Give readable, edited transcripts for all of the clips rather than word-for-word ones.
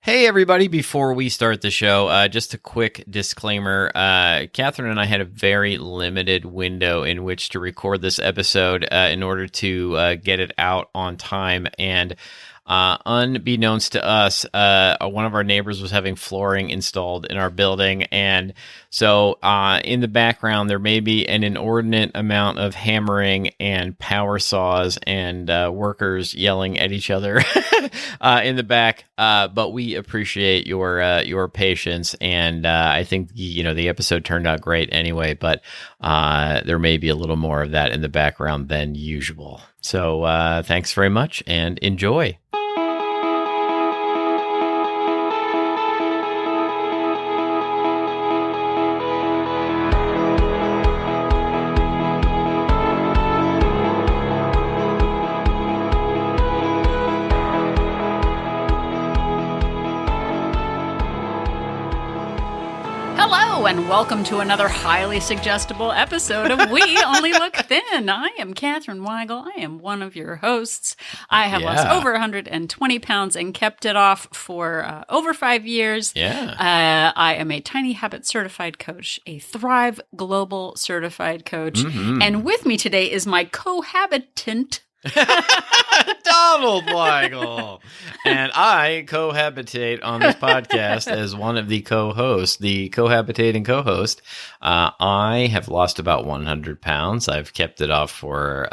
Hey, everybody. Before we start the show, just a quick disclaimer. Catherine and I had a very limited window in which to record this episode in order to get it out on time. And unbeknownst to us, one of our neighbors was having flooring installed in our building. And so in the background, there may be an inordinate amount of hammering and power saws and workers yelling at each other in the back. But we appreciate your patience. And I think, the episode turned out great anyway, but there may be a little more of that in the background than usual. So thanks very much and enjoy. And welcome to another highly suggestible episode of We Only Look Thin. I am Catherine Weigel. I am one of your hosts. I have lost over 120 pounds and kept it off for over 5 years. I am a Tiny Habit certified coach, a Thrive Global certified coach. And with me today is my cohabitant, Donald Weigel. And I cohabitate on this podcast as one of the co-hosts, the cohabitating co-host. I have lost about 100 pounds. I've kept it off for,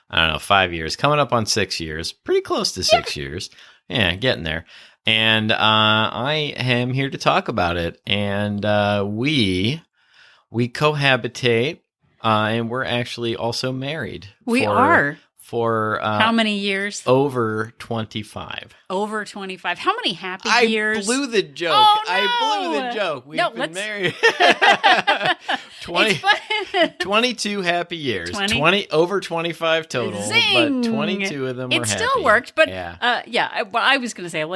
5 years, coming up on 6 years, pretty close to 6 years. Yeah, getting there. And I am here to talk about it. And we cohabitate, and we're actually also married. We are. For how many years? Over 25. Over 25. How many happy years? I blew the joke. Oh, no. I blew the joke. We've been married 22 happy years. 20 over 25 total. Zing. But 22 of them were happy. It still worked, but I was going to say, how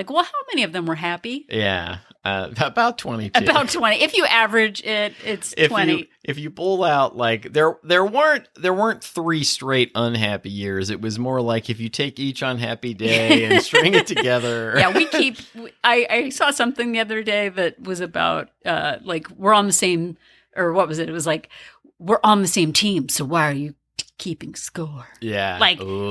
many of them were happy? Yeah. About 22. About 20. If you average it, it's 20. If you pull out, there weren't 3 straight unhappy years. It was more like if you take each unhappy day and string it together. Yeah, I saw something the other day that was about we're on the same, or what was it? It was like, we're on the same team, so why are you keeping score? Yeah.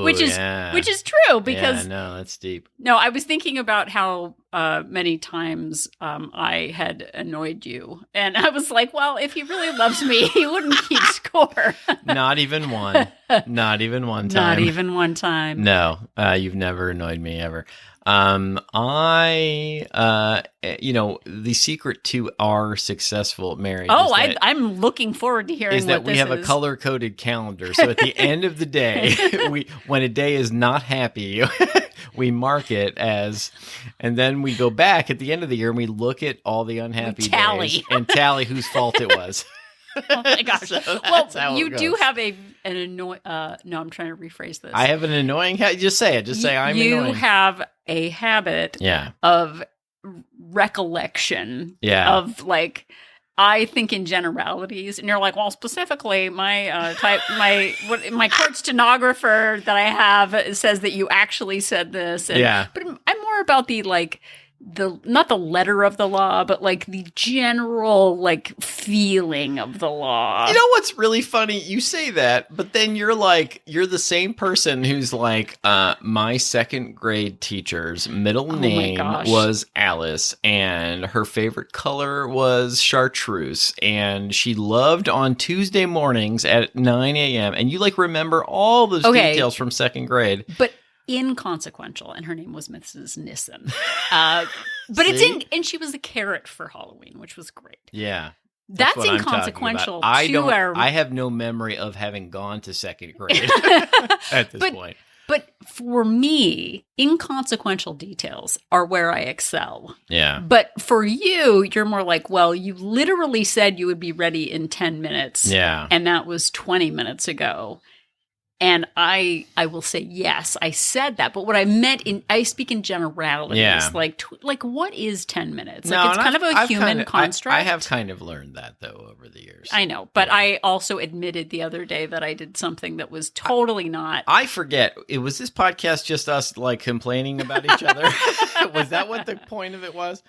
Which is true because that's deep. No, I was thinking about how many times I had annoyed you, and I was like, well, if he really loves me, he wouldn't keep score. Not even one. Not even one time. Not even one time. No, you've never annoyed me ever. The secret to our successful marriage. I'm looking forward to hearing is that we have a color-coded calendar. So at the end of the day, when a day is not happy, we mark it as, and then we go back at the end of the year and we look at all the unhappy days and tally whose fault it was. Oh my gosh! So you do have an annoying. No, I'm trying to rephrase this. I have an annoying. Just say it. Just say I'm annoying. You have a habit. Of recollection. Yeah. Of I think in generalities, and you're like, well, specifically, my court stenographer that I have says that you actually said this. And, but I'm more about the not the letter of the law, but the general feeling of the law. You know what's really funny? You say that, but then you're the same person who's my second grade teacher's middle name was Alice, and her favorite color was chartreuse, and she loved on Tuesday mornings at 9 a.m. And you remember all those details from second grade. But inconsequential, and her name was Mrs. Nissen. But and she was a carrot for Halloween, which was great. Yeah. That's inconsequential. I have no memory of having gone to second grade at this point. But for me, inconsequential details are where I excel. Yeah. But for you, you're more you literally said you would be ready in 10 minutes. Yeah. And that was 20 minutes ago. And I will say, yes, I said that. But what I meant I speak in generalities. Yeah. Like what is 10 minutes? No, Like, it's kind of a I've human construct. I have kind of learned that, though, over the years. I know. But I also admitted the other day that I did something that was totally not. I forget. Was this podcast just us, like, complaining about each other? Was that what the point of it was?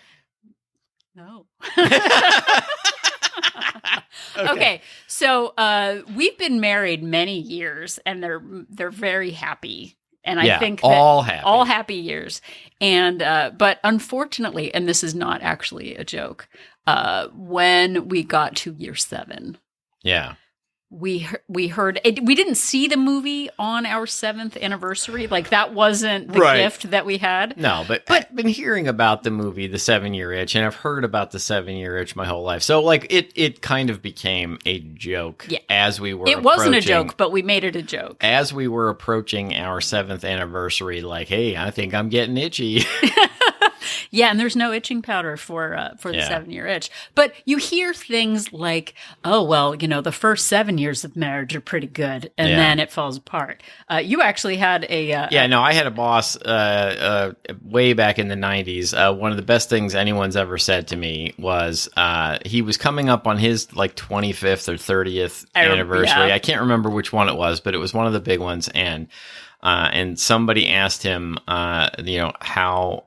No. Okay. So we've been married many years, and they're very happy. And I think that all happy years. And but unfortunately, and this is not actually a joke, when we got to year 7, we heard it, we didn't see the movie on our 7th anniversary. Like, that wasn't the gift that we had. No, but I've been hearing about the movie The 7-Year Itch, and I've heard about The 7-Year Itch my whole life. So, like, it kind of became a joke as we were It wasn't a joke, but we made it a joke. As we were approaching our 7th anniversary, like, hey, I think I'm getting itchy. Yeah, and there's no itching powder for the 7-year itch. But you hear things like, oh, well, the first 7 years of marriage are pretty good, and then it falls apart. You actually had I had a boss way back in the 90s. One of the best things anyone's ever said to me was he was coming up on his, like, 25th or 30th anniversary. I can't remember which one it was, but it was one of the big ones, and somebody asked him, how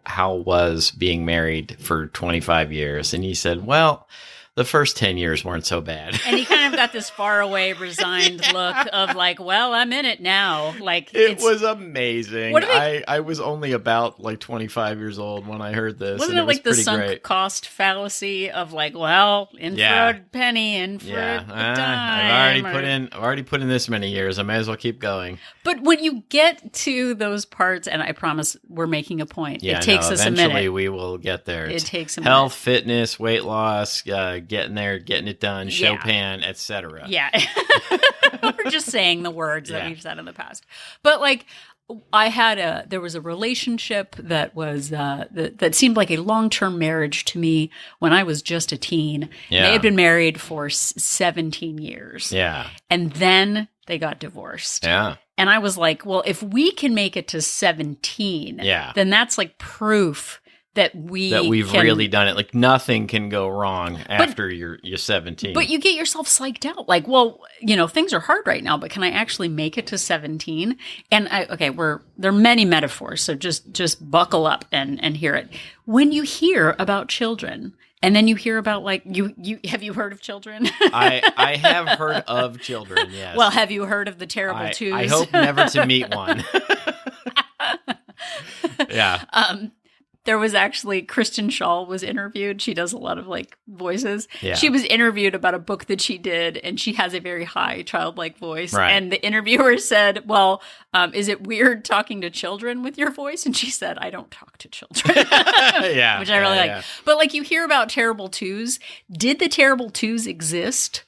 was being married for 25 years? And he said, well, the first 10 years weren't so bad. And he kind of got this faraway, resigned look of like, well, I'm in it now. Like, it was amazing. I was only about, like, 25 years old when I heard this. Wasn't it like the sunk cost fallacy of like, well, in for a penny, in for a dime. I've already put in this many years. I may as well keep going. But when you get to those parts, and I promise we're making a point, it takes us a minute. Eventually we will get there. It takes a minute. Health, fitness, weight loss, getting there, getting it done, Chopin, etc. Yeah. We're just saying the words that we've said in the past. But, like, there was a relationship that was, that seemed like a long-term marriage to me when I was just a teen. Yeah. They had been married for 17 years. Yeah. And then they got divorced. Yeah. And I was like, well, if we can make it to 17, then that's like proof that we've really done it. Like, nothing can go wrong after you're 17. But you get yourself psyched out. Like, well, things are hard right now, but can I actually make it to 17? And there are many metaphors, so just buckle up and hear it. When you hear about children, and then you hear about, like, you have you heard of children? I have heard of children, yes. Well, have you heard of the terrible twos? I hope never to meet one. Yeah. There was actually, Kristen Shaw was interviewed. She does a lot of, like, voices. Yeah. She was interviewed about a book that she did, and she has a very high childlike voice. Right. And the interviewer said, well, is it weird talking to children with your voice? And she said, I don't talk to children. Yeah. Which I really like. Yeah. But, like, you hear about terrible twos. Did the terrible twos exist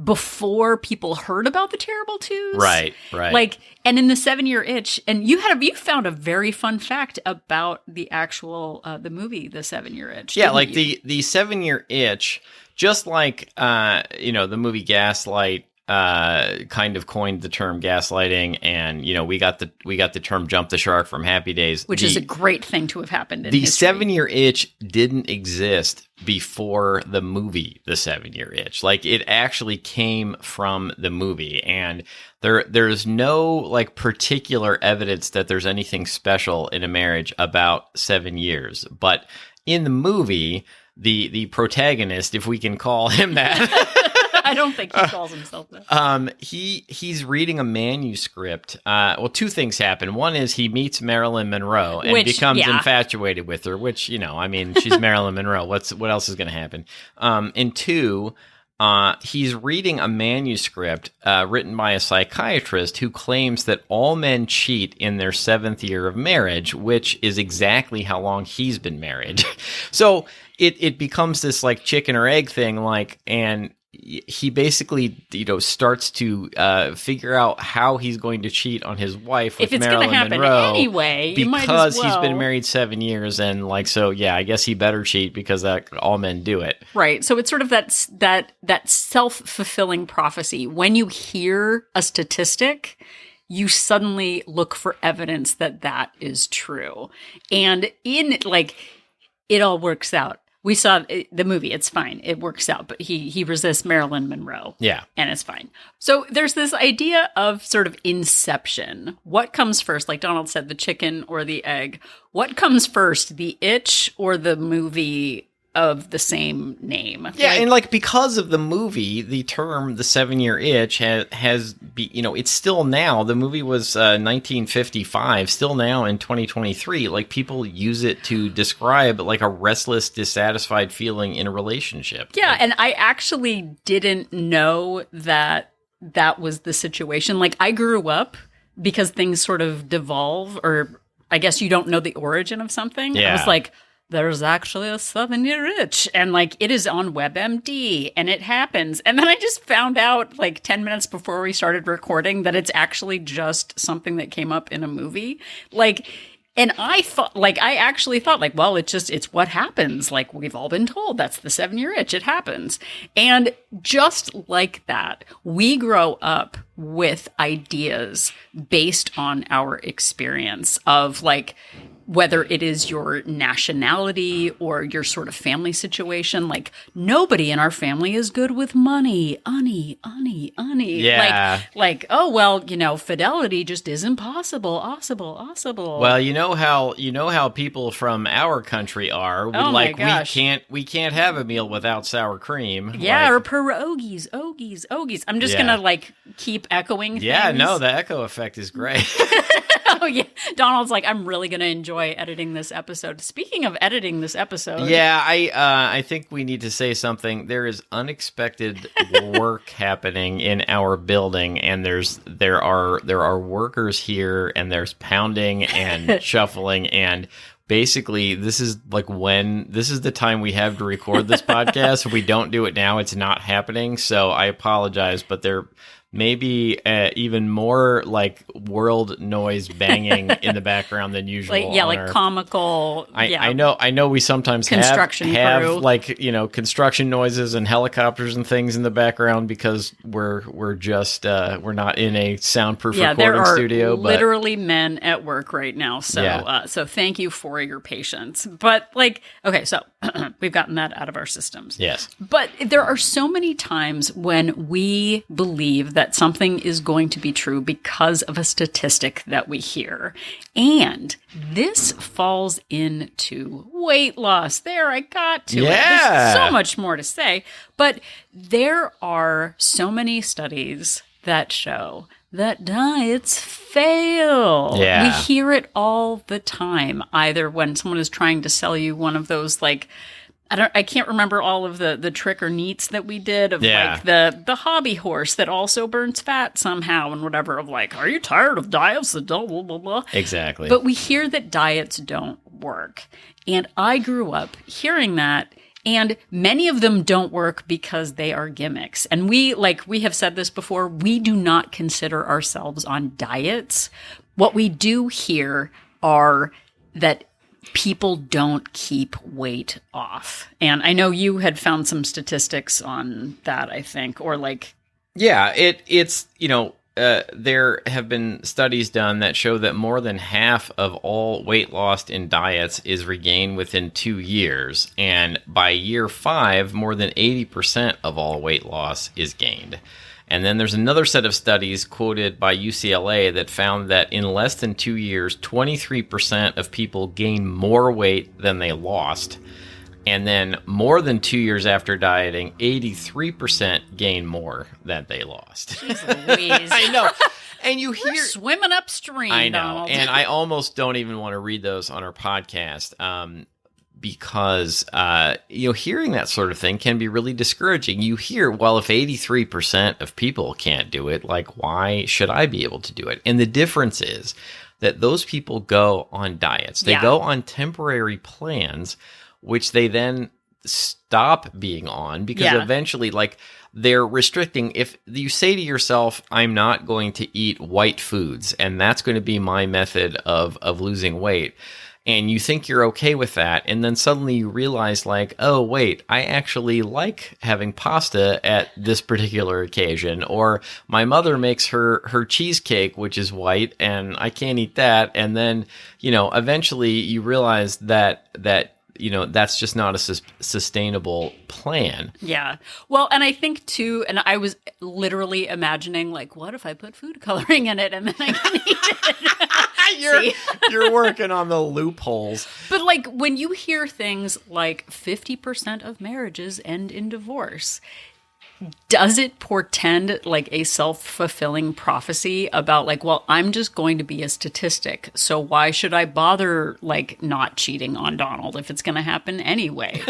before people heard about the terrible twos? Right. Like, and in the 7-year itch, and you found a very fun fact about the actual the movie, the 7-year itch. Yeah, like the 7-year itch, just like the movie Gaslight kind of coined the term gaslighting, and we got the term jump the shark from Happy Days, which is a great thing to have happened in the history. 7-year itch didn't exist before the movie The 7-Year Itch. Like, it actually came from the movie, and there's no, like, particular evidence that there's anything special in a marriage about 7 years. But in the movie, the protagonist, if we can call him that, I don't think he calls himself that. He's reading a manuscript. Well, two things happen. One is he meets Marilyn Monroe and becomes infatuated with her, which, she's Marilyn Monroe. What else is going to happen? And two, he's reading a manuscript written by a psychiatrist who claims that all men cheat in their 7th year of marriage, which is exactly how long he's been married. So it becomes this, like, chicken or egg thing, like, and he basically, starts to figure out how he's going to cheat on his wife with Marilyn Monroe. If it's going to happen anyway, because you might as well. He's been married 7 years, and, like, so I guess he better cheat because all men do it. Right. So it's sort of that self-fulfilling prophecy. When you hear a statistic, you suddenly look for evidence that that is true. And it all works out. We saw the movie. It's fine. It works out. But he resists Marilyn Monroe. Yeah. And it's fine. So there's this idea of sort of inception. What comes first? Like Donald said, the chicken or the egg. What comes first, the itch or the movie of the same name? Yeah, and because of the movie, the term "the 7-year itch" it's still now. The movie was 1955. Still now in 2023, people use it to describe a restless, dissatisfied feeling in a relationship. Yeah, and I actually didn't know that was the situation. I grew up because things sort of devolve, or I guess you don't know the origin of something. Yeah. I was like, there's actually a 7-year itch, and it is on WebMD, and it happens. And then I just found out 10 minutes before we started recording that it's actually just something that came up in a movie. And I thought, I actually thought, well, it's what happens. We've all been told that's the 7-year itch. It happens. And just like that, we grow up with ideas based on our experience of whether it is your nationality or your sort of family situation. Nobody in our family is good with money. Money. Yeah. Oh, well, fidelity just isn't possible. Well, you know how people from our country are. My gosh. We can't have a meal without sour cream. Yeah, or pierogies, ogies. I'm just gonna keep echoing things. Yeah, no, the echo effect is great. Oh, yeah. Donald's I'm really going to enjoy editing this episode. Speaking of editing this episode. Yeah, I think we need to say something. There is unexpected work happening in our building, and there are workers here, and there's pounding and shuffling, and basically this is the time we have to record this podcast. If we don't do it now, it's not happening. So I apologize, but there maybe even more world noise banging in the background than usual. Comical. I know we sometimes construction have construction noises and helicopters and things in the background because we're just we're not in a soundproof recording studio. But literally men at work right now. So so thank you for your patience. But okay, so we've gotten that out of our systems. Yes. But there are so many times when we believe that something is going to be true because of a statistic that we hear. And this falls into weight loss. There, I got to it. There's so much more to say. But there are so many studies that show that diets fail. Yeah. We hear it all the time, either when someone is trying to sell you one of those I can't remember all of the trick or neats that we did of the hobby horse that also burns fat somehow and whatever of are you tired of diets that don't blah, blah, blah. Exactly. But we hear that diets don't work. And I grew up hearing that, and many of them don't work because they are gimmicks. And we have said this before, we do not consider ourselves on diets. What we do hear are that people don't keep weight off. And I know you had found some statistics on that, I think, or Yeah, it's there have been studies done that show that more than half of all weight lost in diets is regained within 2 years. And by year 5, more than 80% of all weight loss is gained. And then there's another set of studies quoted by UCLA that found that in less than 2 years, 23% of people gain more weight than they lost. And then more than 2 years after dieting, 83% gain more than they lost. Jeez Louise. I know. And We're swimming upstream, I know. Donald. And I almost don't even want to read those on our podcast. Because hearing that sort of thing can be really discouraging. You hear, well, if 83% of people can't do it, why should I be able to do it? And the difference is that those people go on diets. They go on temporary plans, which they then stop being on because eventually, they're restricting. If you say to yourself, I'm not going to eat white foods, and that's going to be my method of losing weight, and you think you're okay with that, and then suddenly you realize, like, oh, wait, I actually like having pasta at this particular occasion, or my mother makes her cheesecake, which is white, and I can't eat that, and then, eventually you realize that that's just not a sustainable plan. Yeah. Well, and I think too, and I was literally imagining, like, what if I put food coloring in it and then I can eat it? You're working on the loopholes. But like when you hear things like 50% of marriages end in divorce, does it portend like a self-fulfilling prophecy about like, well, I'm just going to be a statistic, so why should I bother like not cheating on Donald if it's going to happen anyway?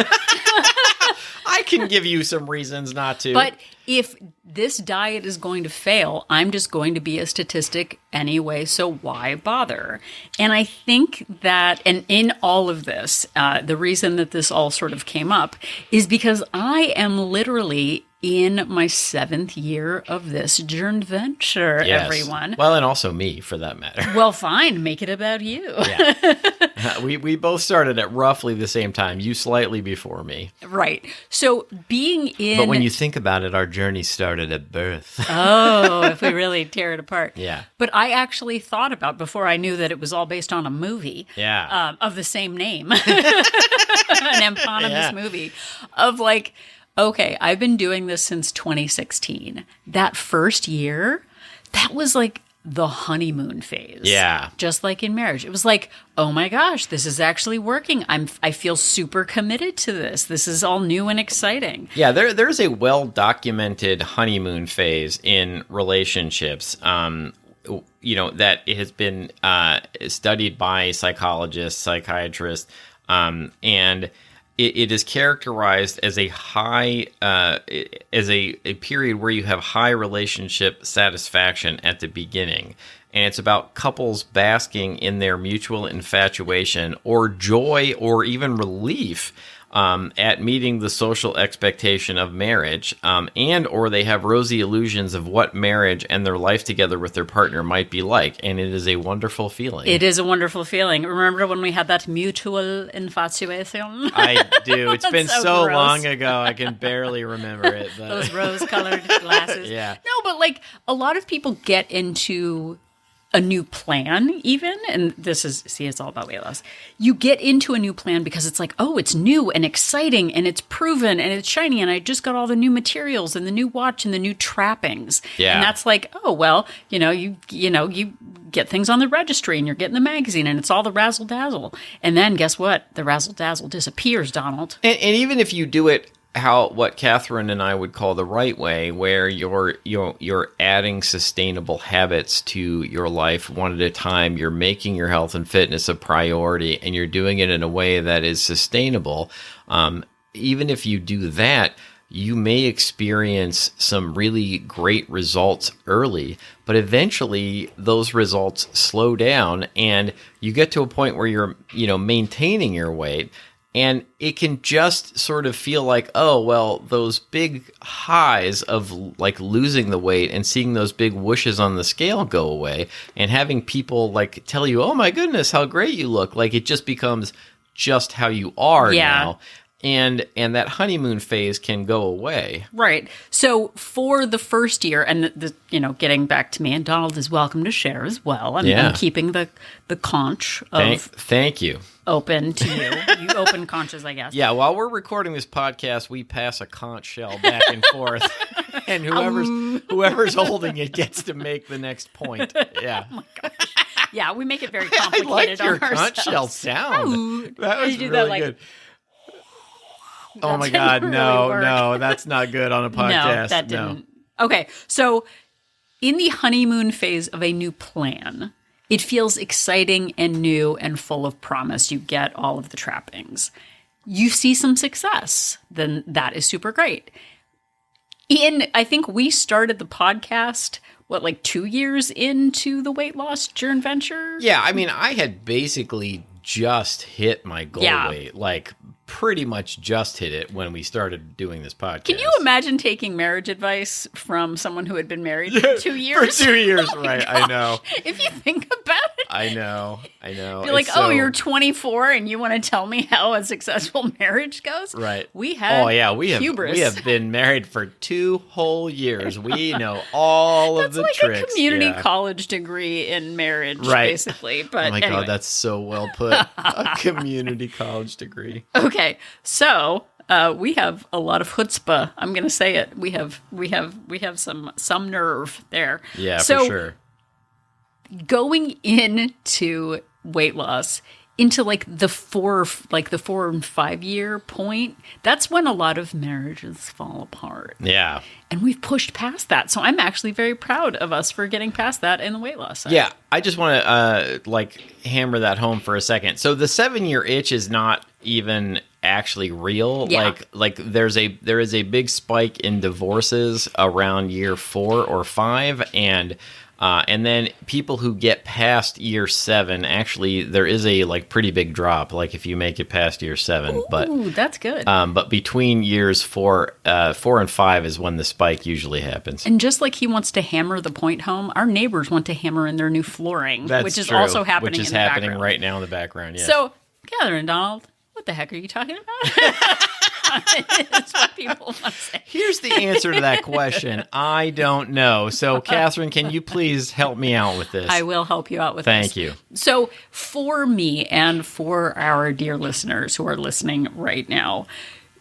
I can give you some reasons not to. But if this diet is going to fail, I'm just going to be a statistic anyway, so why bother? And I think that, and in all of this, the reason that this all sort of came up is because I am literally in my 7th year of this joint venture, yes. Everyone. Well, and also me, for that matter. Well, fine. Make it about you. Yeah. We both started at roughly the same time. You slightly before me. Right. So being in... But when you think about it, our journey started at birth. Oh, if we really tear it apart. Yeah. But I actually thought about, before I knew that it was all based on a movie of the same name, an eponymous movie, of like... Okay, I've been doing this since 2016. That first year, that was like the honeymoon phase. Yeah. Just like in marriage. It was like, oh my gosh, this is actually working. I feel super committed to this. This is all new and exciting. Yeah, there's a well-documented honeymoon phase in relationships. That it has been studied by psychologists, psychiatrists, and it is characterized as a high, as a period where you have high relationship satisfaction at the beginning. And it's about couples basking in their mutual infatuation or joy or even relief at meeting the social expectation of marriage, and or they have rosy illusions of what marriage and their life together with their partner might be like, and it is a wonderful feeling. It is a wonderful feeling. Remember when we had that mutual infatuation? I do. It's been so gross. long ago, I can barely remember it. But. Those rose-colored glasses. Yeah. No, but like a lot of people get into a new plan even, and this is, see, it's all about weight loss. You get into a new plan because it's like, oh, it's new and exciting and it's proven and it's shiny and I just got all the new materials and the new watch and the new trappings. Yeah. And that's like, oh, well, you get things on the registry and you're getting the magazine and it's all the razzle dazzle. And then guess what? The razzle dazzle disappears, Donald. And even if you do it what Catherine and I would call the right way, where you're adding sustainable habits to your life one at a time, you're making your health and fitness a priority, and you're doing it in a way that is sustainable. Even if you do that, you may experience some really great results early, but eventually those results slow down and you get to a point where you're, maintaining your weight. And it can just sort of feel like, oh, well, those big highs of like losing the weight and seeing those big whooshes on the scale go away and having people like tell you, oh my goodness, how great you look. Like it just becomes just how you are now. And that honeymoon phase can go away. Right. So for the first year, and getting back to me, and Donald is welcome to share as well. I'm keeping the conch of thank you open to you. You open conches, I guess. Yeah. While we're recording this podcast, we pass a conch shell back and forth, and whoever's holding it gets to make the next point. Yeah. Oh my gosh. Yeah, we make it very complicated. I like your conch shell sound. That was do really that, like, good. Oh my God, no, that's not good on a podcast. No, that didn't. Okay, so in the honeymoon phase of a new plan, it feels exciting and new and full of promise. You get all of the trappings. You see some success, then that is super great. I think we started the podcast, 2 years into the weight loss journey venture? Yeah, I mean, I had basically just hit my goal weight, pretty much just hit it when we started doing this podcast. Can you imagine taking marriage advice from someone who had been married for 2 years? For 2 years, oh right, gosh. I know. If you think about I know. Be like, oh, you're 24 and you want to tell me how a successful marriage goes? Right. We had we have been married for 2 whole years. We know all of the tricks. That's like a community college degree in marriage, basically. But oh my anyway. God, that's so well put. A community college degree. Okay, so we have a lot of chutzpah. I'm going to say it. We have some nerve there. Yeah, so, for sure. Going into weight loss, into like the 4 and 5 year point, that's when a lot of marriages fall apart. Yeah. And we've pushed past that. So I'm actually very proud of us for getting past that in the weight loss side. Yeah. I just want to hammer that home for a second. So the 7-year itch is not even actually real. Yeah. Like there is a big spike in divorces around year 4 or 5, and then people who get past year 7, actually, there is a pretty big drop. Like if you make it past year 7, Ooh, that's good. But between years 4 and 5 is when the spike usually happens. And just like he wants to hammer the point home, our neighbors want to hammer in their new flooring, which is true, also happening. Which is in the happening background. right now in the background. Yes. So, Catherine and Donald, what the heck are you talking about? That's what people want to say. Here's the answer to that question. I don't know. So, Catherine, can you please help me out with this? I will help you out with this. Thank you. So, for me and for our dear listeners who are listening right now,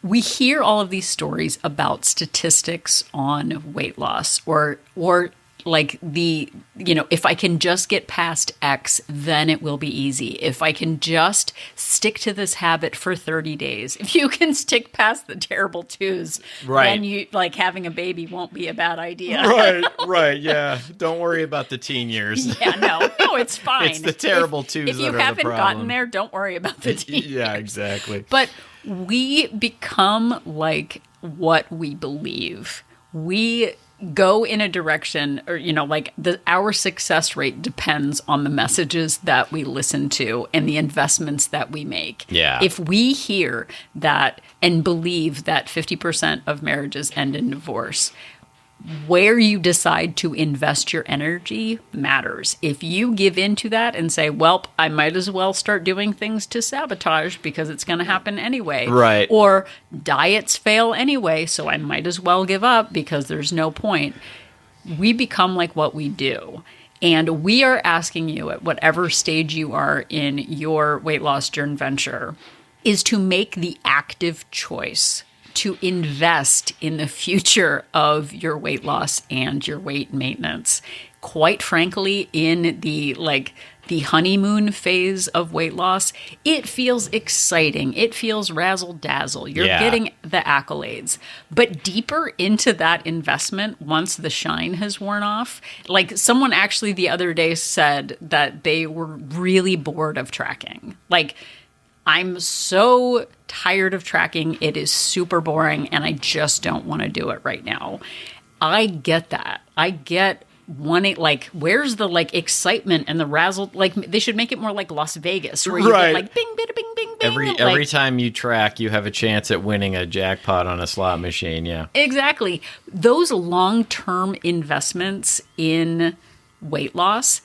we hear all of these stories about statistics on weight loss or like if I can just get past X, then it will be easy. If I can just stick to this habit for 30 days, if you can stick past the terrible 2s, then you having a baby won't be a bad idea. Right. Yeah. Don't worry about the teen years. Yeah, no, it's fine. It's the terrible 2s if you that haven't are the problem. gotten there, don't worry about the teen Yeah, years. exactly. But we become like what we believe. We go in a direction, or our success rate depends on the messages that we listen to and the investments that we make. Yeah. If we hear that and believe that 50% of marriages end in divorce, where you decide to invest your energy matters. If you give into that and say, well, I might as well start doing things to sabotage because it's going to happen anyway. Right. Or diets fail anyway, so I might as well give up because there's no point. We become like what we do. And we are asking you at whatever stage you are in your weight loss journey venture is to make the active choice to invest in the future of your weight loss and your weight maintenance. Quite frankly, in the honeymoon phase of weight loss, it feels exciting. It feels razzle-dazzle. You're getting the accolades. But deeper into that investment, once the shine has worn off, someone actually the other day said that they were really bored of tracking. I'm so tired of tracking. It is super boring, and I just don't want to do it right now. I get that. I get wanting, where's the, excitement and the razzle? They should make it more like Las Vegas, where you get, bing, bing, bing, bing, bing. Every time you track, you have a chance at winning a jackpot on a slot machine, yeah. Exactly. Those long-term investments in weight loss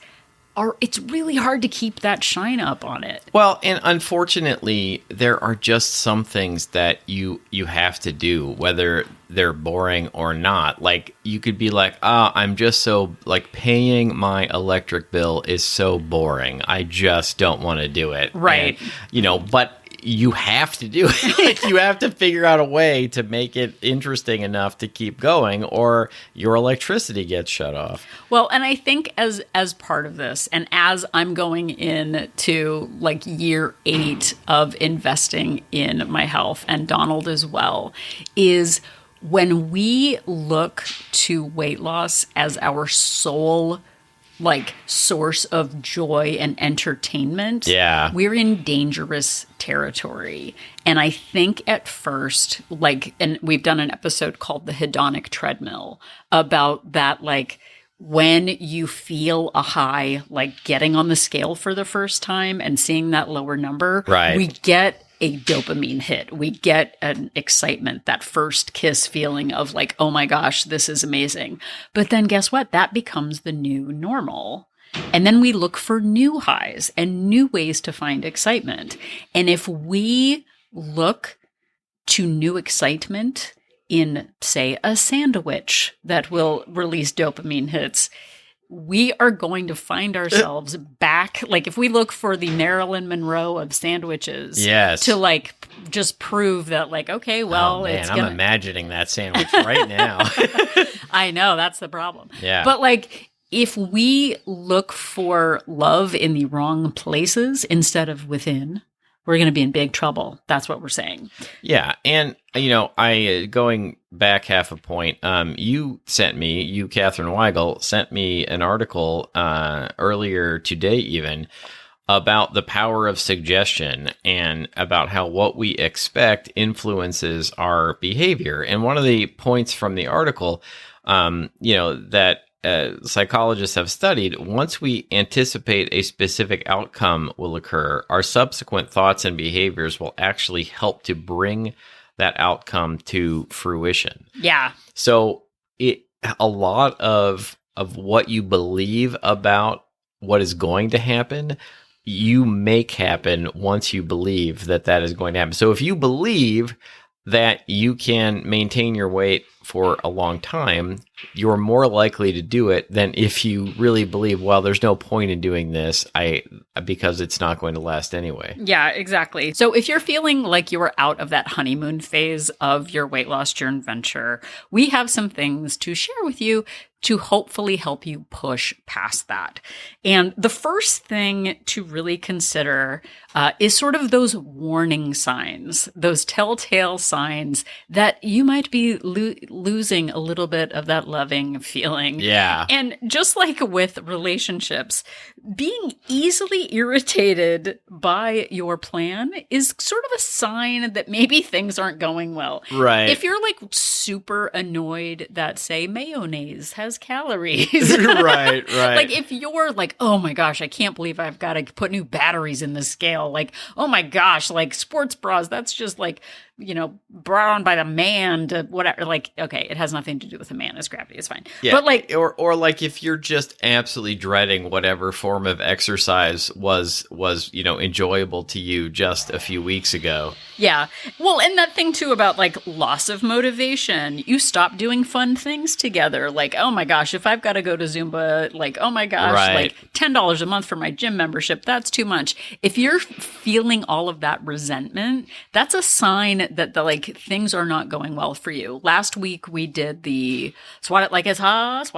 it's really hard to keep that shine up on it. Well, and unfortunately, there are just some things that you have to do, whether they're boring or not. You could be like, I'm just so, paying my electric bill is so boring. I just don't want to do it. Right. And, but you have to do it. You have to figure out a way to make it interesting enough to keep going, or your electricity gets shut off. Well, and I think as part of this, and as I'm going into year 8 of investing in my health, and Donald as well, is when we look to weight loss as our sole source of joy and entertainment, we're in dangerous territory. And I think at first, and we've done an episode called The Hedonic Treadmill about that, when you feel a high, getting on the scale for the first time and seeing that lower number, we get a dopamine hit. We get an excitement, that first kiss feeling of oh my gosh, this is amazing. But then guess what? That becomes the new normal. And then we look for new highs and new ways to find excitement. And if we look to new excitement in, say, a sandwich that will release dopamine hits, we are going to find ourselves back. Like if we look for the Marilyn Monroe of sandwiches, to like just prove that, like, okay, well, I'm imagining that sandwich right now. I know, that's the problem. Yeah. But like, if we look for love in the wrong places instead of within, we're going to be in big trouble. That's what we're saying. Yeah. And, going back half a point, you, Catherine Weigel, sent me an article earlier today even about the power of suggestion and about how what we expect influences our behavior. And one of the points from the article, that psychologists have studied, once we anticipate a specific outcome will occur, our subsequent thoughts and behaviors will actually help to bring that outcome to fruition. Yeah. So a lot of what you believe about what is going to happen, you make happen once you believe that is going to happen. So if you believe that you can maintain your weight for a long time, you're more likely to do it than if you really believe, well, there's no point in doing this because it's not going to last anyway. Yeah, exactly. So if you're feeling like you're out of that honeymoon phase of your weight loss journey venture, we have some things to share with you to hopefully help you push past that. And the first thing to really consider is sort of those warning signs, those telltale signs that you might be losing a little bit of that loving feeling. Yeah. And just like with relationships, being easily irritated by your plan is sort of a sign that maybe things aren't going well. Right. If you're like super annoyed that, say, mayonnaise has calories. Right. Like if you're like, oh my gosh, I can't believe I've got to put new batteries in the scale. Like, oh my gosh, like sports bras, that's just like, brought on by the man to whatever. Like, okay, it has nothing to do with the man. It's gravity. It's fine. Yeah. But like, or like if you're just absolutely dreading whatever form of exercise was enjoyable to you just a few weeks ago. Yeah. Well, and that thing too about like loss of motivation. You stop doing fun things together. Like, oh my gosh, if I've got to go to Zumba, like, oh my gosh, right. like $10 a month for my gym membership, that's too much. If you're feeling all of that resentment, that's a sign that the like things are not going well for you. Last week we did the swat it like it's hot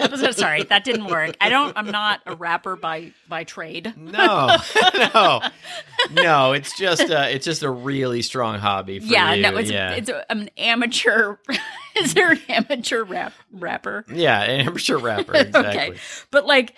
episode. Sorry, that didn't work. I'm not a rapper by trade. No. It's just a really strong hobby for you. It's an amateur. Is there an amateur rapper? Yeah, an amateur rapper, exactly. Okay. But like,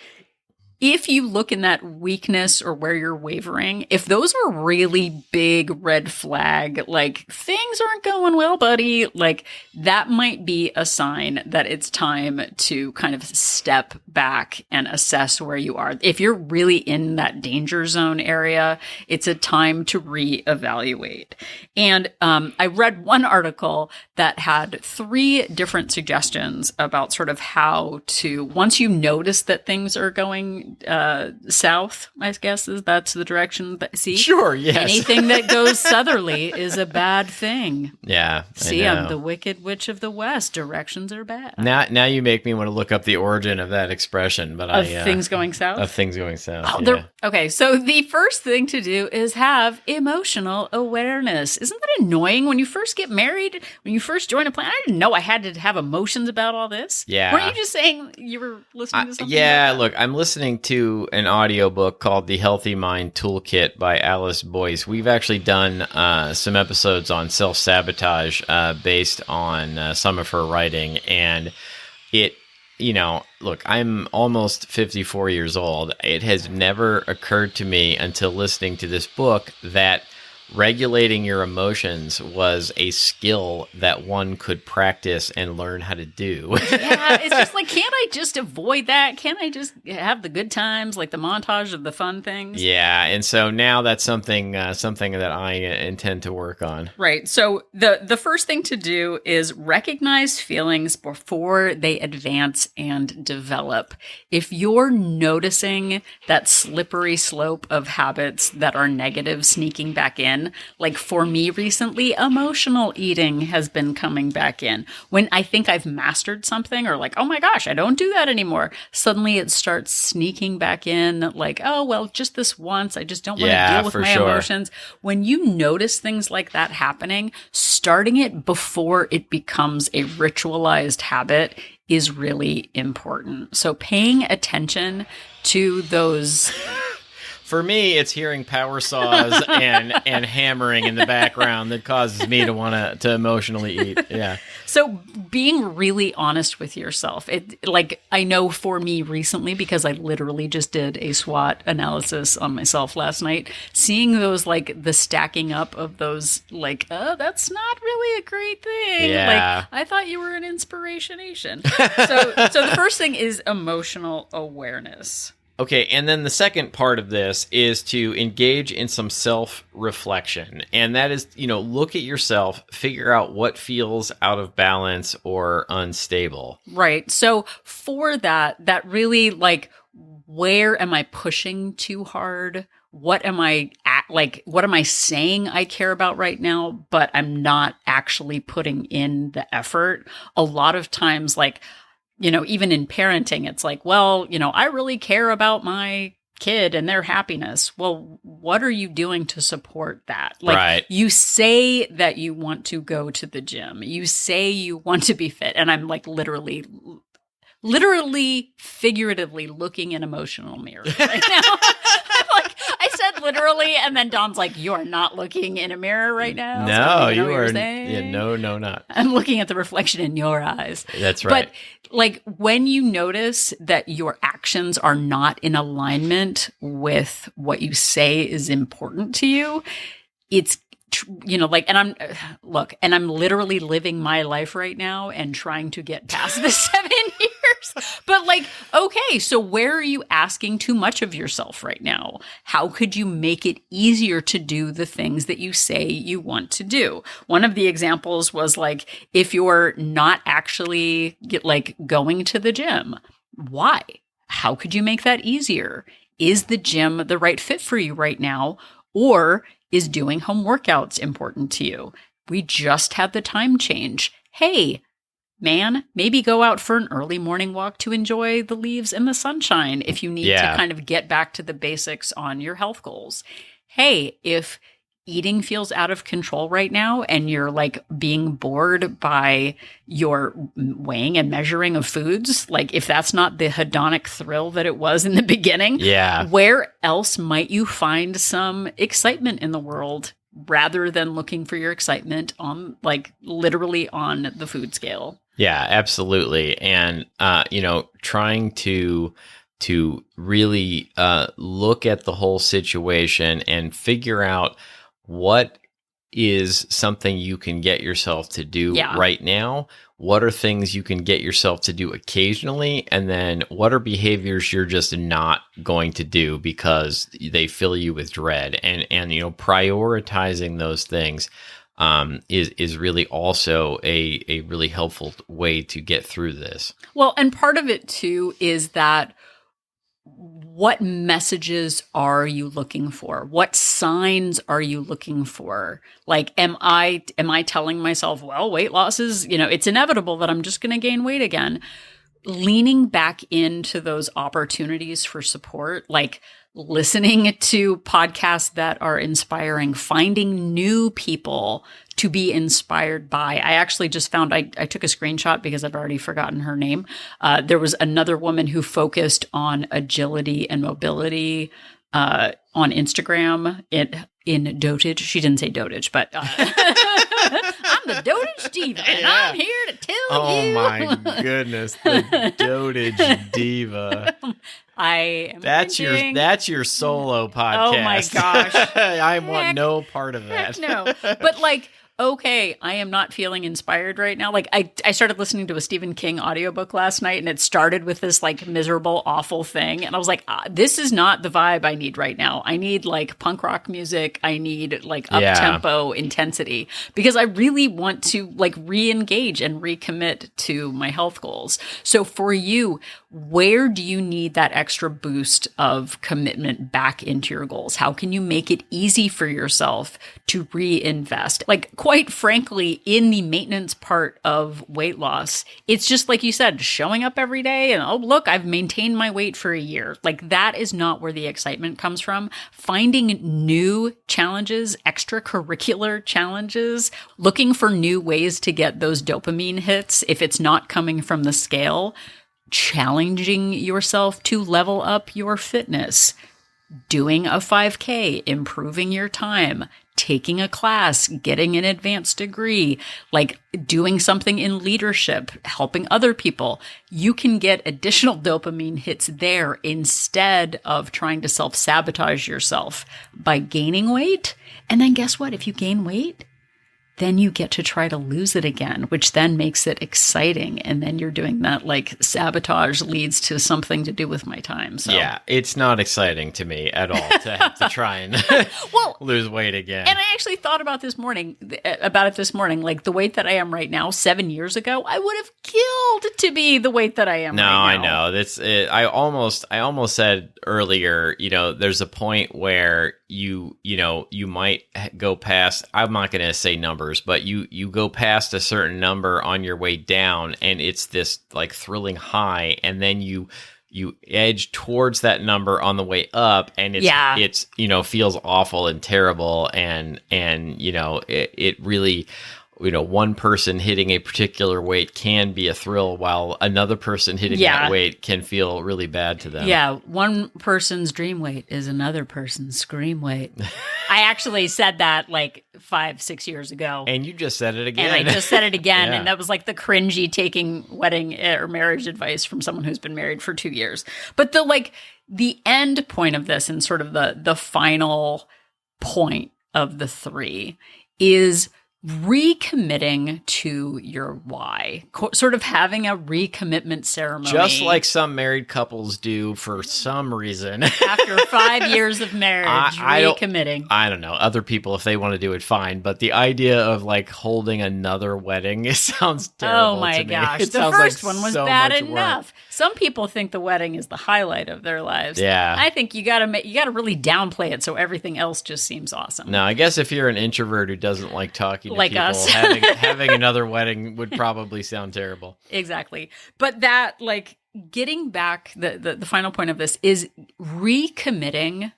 if you look in that weakness or where you're wavering, if those are really big red flag, like things aren't going well, buddy, like that might be a sign that it's time to kind of step back and assess where you are. If you're really in that danger zone area, it's a time to reevaluate. And I read one article that had 3 different suggestions about sort of how to, once you notice that things are going south, I guess that's the direction. See, sure, yes. Anything that goes southerly is a bad thing. Yeah, see, I'm the Wicked Witch of the West. Directions are bad. Now you make me want to look up the origin of that expression. But of things going south. Of things going south. Oh, yeah. Okay, so the first thing to do is have emotional awareness. Isn't that annoying when you first get married? When you first join a plan, I didn't know I had to have emotions about all this. Yeah, weren't you just saying you were listening to something? Yeah, like look, I'm listening to an audiobook called The Healthy Mind Toolkit by Alice Boyce. We've actually done some episodes on self-sabotage based on some of her writing, and it, look, I'm almost 54 years old. It has never occurred to me until listening to this book that regulating your emotions was a skill that one could practice and learn how to do. Yeah, it's just like, can't I just avoid that? Can't I just have the good times, like the montage of the fun things? Yeah, and so now that's something that I intend to work on. Right. So the first thing to do is recognize feelings before they advance and develop. If you're noticing that slippery slope of habits that are negative sneaking back in, like for me recently, emotional eating has been coming back in. When I think I've mastered something or like, oh my gosh, I don't do that anymore. Suddenly it starts sneaking back in like, oh, well, just this once. I just don't want to deal with my emotions. When you notice things like that happening, starting it before it becomes a ritualized habit is really important. So paying attention to those... For me, it's hearing power saws and hammering in the background that causes me to want to emotionally eat. Yeah. So being really honest with yourself, I know for me recently, because I literally just did a SWOT analysis on myself last night, seeing those, like the stacking up of those, like, oh, that's not really a great thing. Yeah. Like, I thought you were an inspiration-ation. So the first thing is emotional awareness. Okay, and then the second part of this is to engage in some self-reflection. And that is, look at yourself, figure out what feels out of balance or unstable. Right. So for that really, like, where am I pushing too hard? What am I saying I care about right now, but I'm not actually putting in the effort? A lot of times, like, even in parenting, it's like, well, I really care about my kid and their happiness. Well, what are you doing to support that? Like, right. You say that you want to go to the gym. You say you want to be fit. And I'm like literally, figuratively looking in emotional mirror right now. I said literally, and then Don's like, "You're not looking in a mirror right now." No, you are. Yeah, no, not. I'm looking at the reflection in your eyes. That's right. But like when you notice that your actions are not in alignment with what you say is important to you, it's and I'm literally living my life right now and trying to get past the 7 years. But like, okay, so where are you asking too much of yourself right now? How could you make it easier to do the things that you say you want to do? One of the examples was like, if you're not actually going to the gym, why? How could you make that easier? Is the gym the right fit for you right now? Or is doing home workouts important to you? We just had the time change. Hey, man, maybe go out for an early morning walk to enjoy the leaves and the sunshine if you need to kind of get back to the basics on your health goals. Hey, if eating feels out of control right now and you're like being bored by your weighing and measuring of foods, like if that's not the hedonic thrill that it was in the beginning, where else might you find some excitement in the world rather than looking for your excitement on literally on the food scale? Yeah, absolutely. And, trying to really look at the whole situation and figure out what is something you can get yourself to do right now? What are things you can get yourself to do occasionally? And then what are behaviors you're just not going to do because they fill you with dread? And prioritizing those things is really also a really helpful way to get through this. Well, and part of it too is that what messages are you looking for? What signs are you looking for? Like, am I telling myself, well, weight loss is, it's inevitable that I'm just going to gain weight again? Leaning back into those opportunities for support, like listening to podcasts that are inspiring, finding new people to be inspired by. I actually just found, I took a screenshot because I've already forgotten her name. There was another woman who focused on agility and mobility on Instagram in dotage. She didn't say dotage, but I'm the dotage diva, and I'm here to tell you. Oh my goodness, the dotage diva. I am That's your solo podcast. Oh my gosh. I want no part of that. No. But like, okay, I am not feeling inspired right now. Like I started listening to a Stephen King audiobook last night, and it started with this like miserable, awful thing. And I was like, this is not the vibe I need right now. I need like punk rock music. I need like up-tempo intensity, because I really want to like re-engage and recommit to my health goals. So for you, where do you need that extra boost of commitment back into your goals? How can you make it easy for yourself to reinvest? Like, quite frankly, in the maintenance part of weight loss, it's just like you said, showing up every day and, oh, look, I've maintained my weight for a year. Like, that is not where the excitement comes from. Finding new challenges, extracurricular challenges, looking for new ways to get those dopamine hits if it's not coming from the scale, challenging yourself to level up your fitness, doing a 5K, improving your time, taking a class, getting an advanced degree, like doing something in leadership, helping other people. You can get additional dopamine hits there instead of trying to self-sabotage yourself by gaining weight. And then guess what? If you gain weight, then you get to try to lose it again, which then makes it exciting. And then you're doing that, like, sabotage leads to something to do with my time. So. Yeah, it's not exciting to me at all to have to try and lose weight again. And I actually thought about it this morning, like the weight that I am right now, 7 years ago, I would have killed to be the weight that I am right now. I know. That's it. I almost said earlier, there's a point where you might go past, I'm not going to say numbers, but you go past a certain number on your way down, and it's this like thrilling high, and then you edge towards that number on the way up, and it's feels awful and terrible, and it really, one person hitting a particular weight can be a thrill, while another person hitting that weight can feel really bad to them. Yeah, one person's dream weight is another person's scream weight. I actually said that like 5-6 years ago. And you just said it again. And I just said it again. Yeah. And that was like the cringy taking wedding or marriage advice from someone who's been married for 2 years. But the end point of this, and sort of the final point of the three, is recommitting to your why, sort of having a recommitment ceremony. Just like some married couples do for some reason. After 5 years of marriage, recommitting. I don't know. Other people, if they want to do it, fine. But the idea of like holding another wedding, it sounds terrible. Oh my gosh. The first one was bad enough. Work. Some people think the wedding is the highlight of their lives. Yeah. I think you gotta really downplay it so everything else just seems awesome. No, I guess if you're an introvert who doesn't like talking like people, us. having another wedding would probably sound terrible. Exactly. But that, like, getting back, the final point of this is recommitting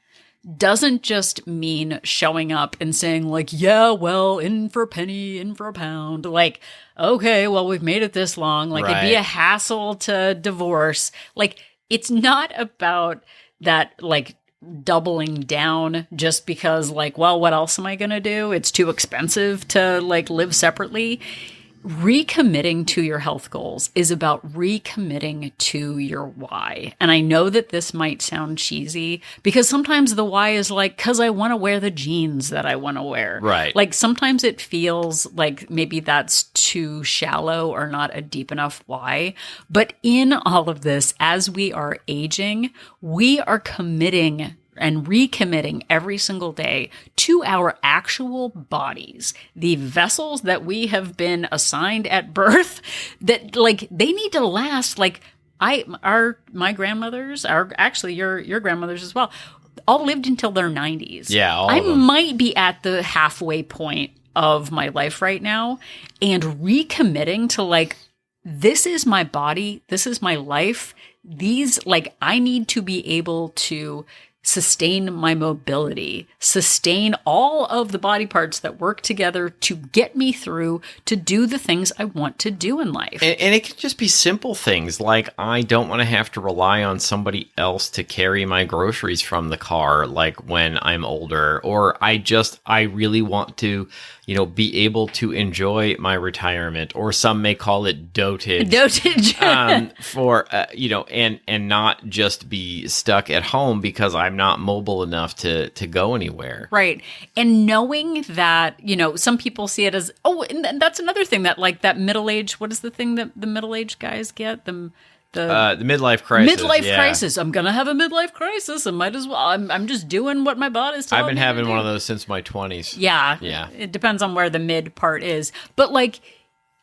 doesn't just mean showing up and saying like, yeah, well, in for a penny, in for a pound. Like, okay, well, we've made it this long. Like, It'd be a hassle to divorce. Like, it's not about that, like, doubling down just because, like, well, what else am I going to do? It's too expensive to, like, live separately. Recommitting to your health goals is about recommitting to your why. And I know that this might sound cheesy because sometimes the why is like, because I want to wear the jeans that I want to wear. Right. Like sometimes it feels like maybe that's too shallow or not a deep enough why. But in all of this, as we are aging, we are committing and recommitting every single day to our actual bodies, the vessels that we have been assigned at birth, that, like, they need to last. Like, my grandmothers, actually your grandmothers as well, all lived until their 90s. Yeah, all I of them. Might be at the halfway point of my life right now, and recommitting to, like, this is my body, this is my life. These, like, I need to be able to sustain my mobility, sustain all of the body parts that work together to get me through to do the things I want to do in life. And it can just be simple things like I don't want to have to rely on somebody else to carry my groceries from the car, like when I'm older, or I really want to, be able to enjoy my retirement, or some may call it dotage. And not just be stuck at home because I'm not mobile enough to go anywhere. Right. And knowing that, some people see it as, and that's another thing that like that middle-aged, what is the thing that the middle-aged guys get? The midlife crisis. Crisis. I'm going to have a midlife crisis. I might as well. I'm just doing what my body's telling me. I've been having one of those since my 20s. Yeah. It depends on where the mid part is. But like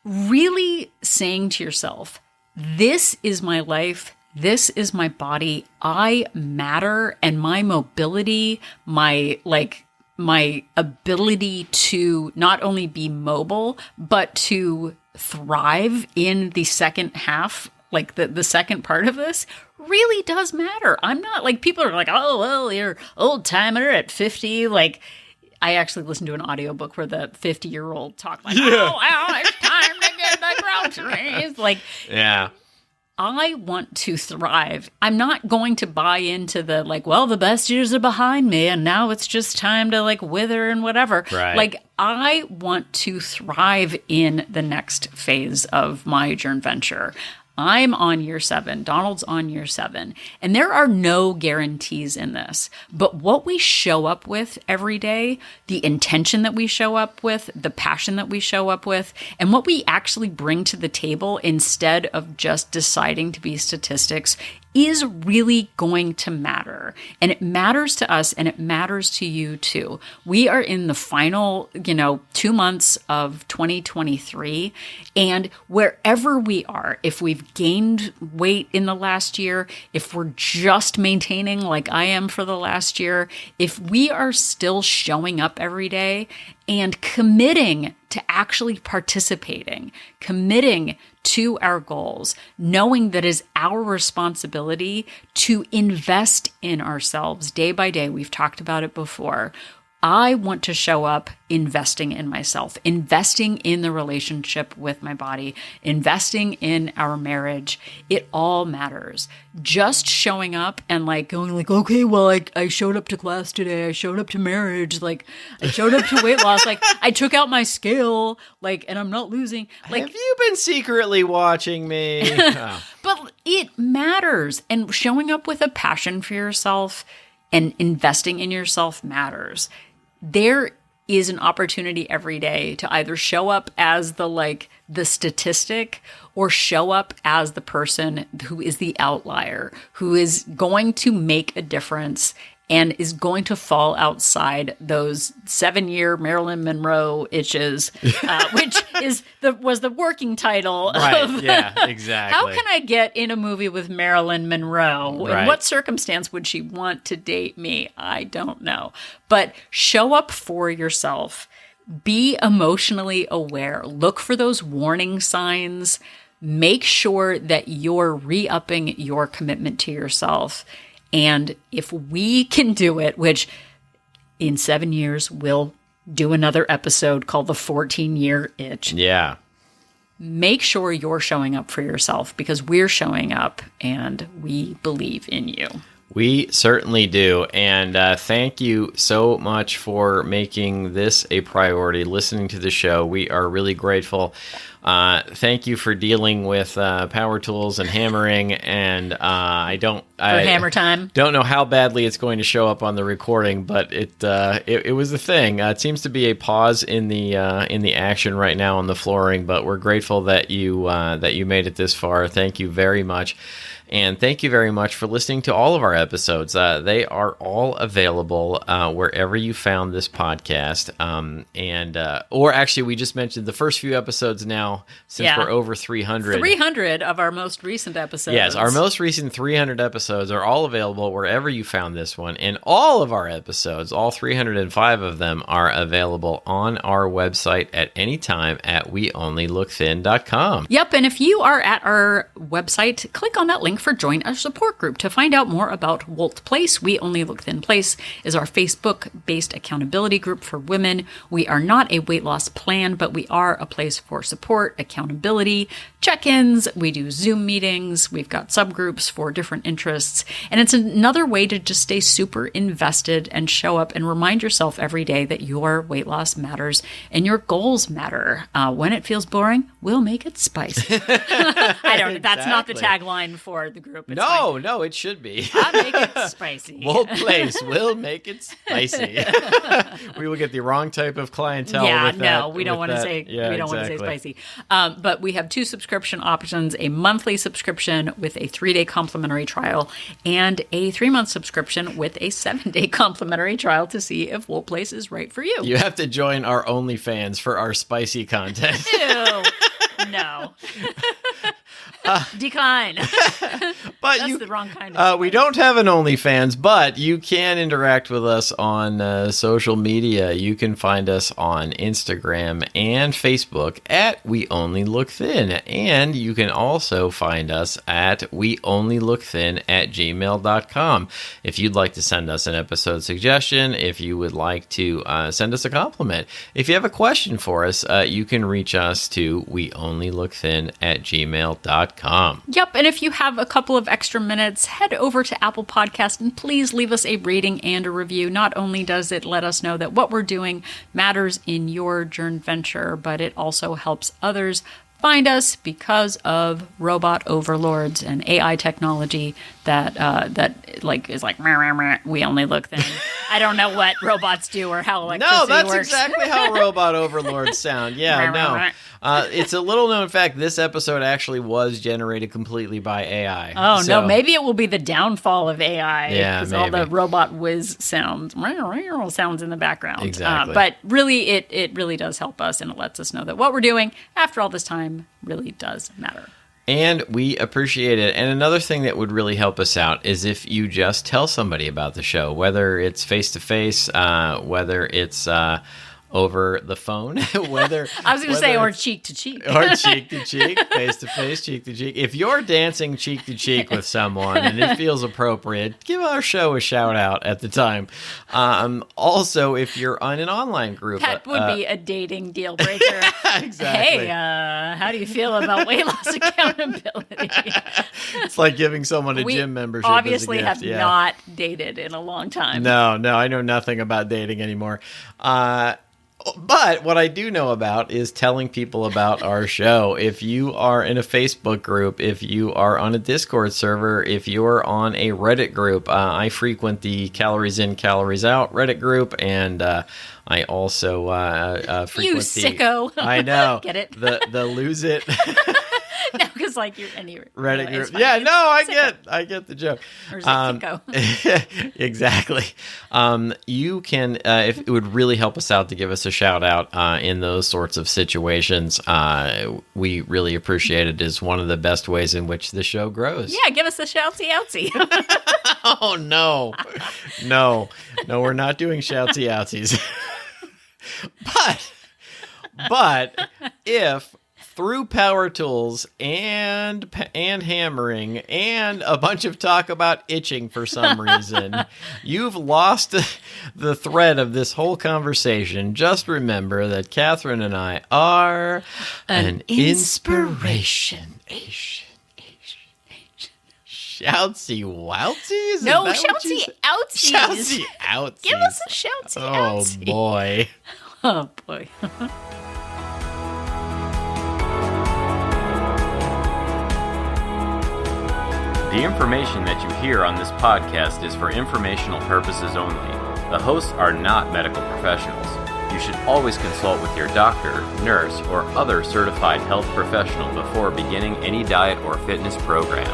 really saying to yourself, this is my life. This is my body. I matter, and my mobility, my ability to not only be mobile, but to thrive in the second half, like the second part of this, really does matter. I'm not like, people are like, oh, well, you're old timer at 50. Like, I actually listened to an audiobook where the 50-year-old talked like, it's time to get the groceries. Like, yeah. I want to thrive. I'm not going to buy into the like, well, the best years are behind me and now it's just time to like wither and whatever. Right. Like, I want to thrive in the next phase of my journey venture. I'm on year 7. Donald's on year 7. And there are no guarantees in this. But what we show up with every day, the intention that we show up with, the passion that we show up with, and what we actually bring to the table instead of just deciding to be statistics is really going to matter. And it matters to us, and it matters to you too. We are in the final, 2 months of 2023. And wherever we are, if we've gained weight in the last year, if we're just maintaining like I am for the last year, if we are still showing up every day and committing to actually participating, committing to our goals, knowing that is our responsibility to invest in ourselves day by day. We've talked about it before. I want to show up investing in myself, investing in the relationship with my body, investing in our marriage. It all matters. Just showing up and like going like, okay, well, I showed up to class today. I showed up to marriage. Like I showed up to weight loss. Like I took out my scale, like, and I'm not losing. Like, have you been secretly watching me? Oh. But it matters. And showing up with a passion for yourself and investing in yourself matters. There is an opportunity every day to either show up as the statistic or show up as the person who is the outlier, who is going to make a difference and is going to fall outside those 7-year Marilyn Monroe itches, which was the working title. Right, of, yeah, exactly. How can I get in a movie with Marilyn Monroe? Right. In what circumstance would she want to date me? I don't know. But show up for yourself. Be emotionally aware. Look for those warning signs. Make sure that you're re-upping your commitment to yourself. And if we can do it, which in 7 years, we'll do another episode called the 14-year itch. Yeah. Make sure you're showing up for yourself because we're showing up and we believe in you. We certainly do. And thank you so much for making this a priority, listening to the show. We are really grateful. Thank you for dealing with power tools and hammering. And hammer time. Don't know how badly it's going to show up on the recording, but it was a thing. It seems to be a pause in the action right now on the flooring, but we're grateful that you made it this far. Thank you very much. And thank you very much for listening to all of our episodes. They are all available wherever you found this podcast. Or actually, we just mentioned the first few episodes now, since we're over 300. 300 of our most recent episodes. Yes, our most recent 300 episodes are all available wherever you found this one. And all of our episodes, all 305 of them, are available on our website at any time at weonlylookthin.com. Yep, and if you are at our website, click on that link link for Join a Support Group to find out more about Wolt Place. We Only Look Thin Place is our Facebook-based accountability group for women. We are not a weight loss plan, but we are a place for support, accountability, check-ins. We do Zoom meetings. We've got subgroups for different interests. And it's another way to just stay super invested and show up and remind yourself every day that your weight loss matters and your goals matter. When it feels boring, we'll make it spicy. I don't know. That's not the tagline for the group. It's no, it should be. I'll make it spicy. Wolt Place will make it spicy. We will get the wrong type of clientele. Yeah, with no, that, we don't want to say spicy. But we have 2 subscription options: a monthly subscription with a 3-day complimentary trial, and a 3-month subscription with a 7-day complimentary trial to see if Wolt Place is right for you. You have to join our OnlyFans for our spicy content. Ew. No. Decline. But that's the wrong kind of we don't have an OnlyFans, but you can interact with us on social media. You can find us on Instagram and Facebook at We Only Look Thin. And you can also find us at weonlylookthin@gmail.com. If you'd like to send us an episode suggestion, if you would like to send us a compliment, if you have a question for us, you can reach us to weonlylookthin@gmail.com. Yep, and if you have a couple of extra minutes, head over to Apple Podcast and please leave us a rating and a review. Not only does it let us know that what we're doing matters in your journey venture, but it also helps others find us because of robot overlords and AI technology that is like we only look thin. I don't know what robots do or how electricity works. No, that's exactly how robot overlords sound. Yeah, no. It's a little known fact. This episode actually was generated completely by AI. Oh, so. No. Maybe it will be the downfall of AI. Yeah, because all the robot whiz sounds in the background. Exactly. But really, it really does help us, and it lets us know that what we're doing after all this time really does matter. And we appreciate it. And another thing that would really help us out is if you just tell somebody about the show, whether it's face-to-face, whether it's over the phone, whether I was going to say or cheek to cheek, or cheek to cheek, face to face, cheek to cheek. If you're dancing cheek to cheek with someone and it feels appropriate, give our show a shout out at the time. Also, if you're on an online group, that would be a dating deal breaker. Exactly. Hey, how do you feel about weight loss accountability? It's like giving someone a gym membership. Obviously, as a gift. have not dated in a long time. No, I know nothing about dating anymore. But what I do know about is telling people about our show. If you are in a Facebook group, if you are on a Discord server, if you're on a Reddit group, I frequent the Calories In, Calories Out Reddit group, and I also frequent you sicko. I know. Get it? The Lose It. No, because like you're any Reddit group. Yeah, no, I get the joke. Or is it Kiko? Exactly. You can, if it would really help us out to give us a shout out in those sorts of situations. We really appreciate it. It's one of the best ways in which the show grows. Yeah, give us a shoutsy outsy. Oh no, we're not doing shoutsy outsies. But if through power tools and hammering and a bunch of talk about itching for some reason, you've lost the thread of this whole conversation, just remember that Catherine and I are an inspiration. Shoutsy woutsies? No, shoutsy outsies. Shoutsy outsies. Give us a shoutsy outsy. Oh, boy. Oh, boy. The information that you hear on this podcast is for informational purposes only. The hosts are not medical professionals. You should always consult with your doctor, nurse, or other certified health professional before beginning any diet or fitness program.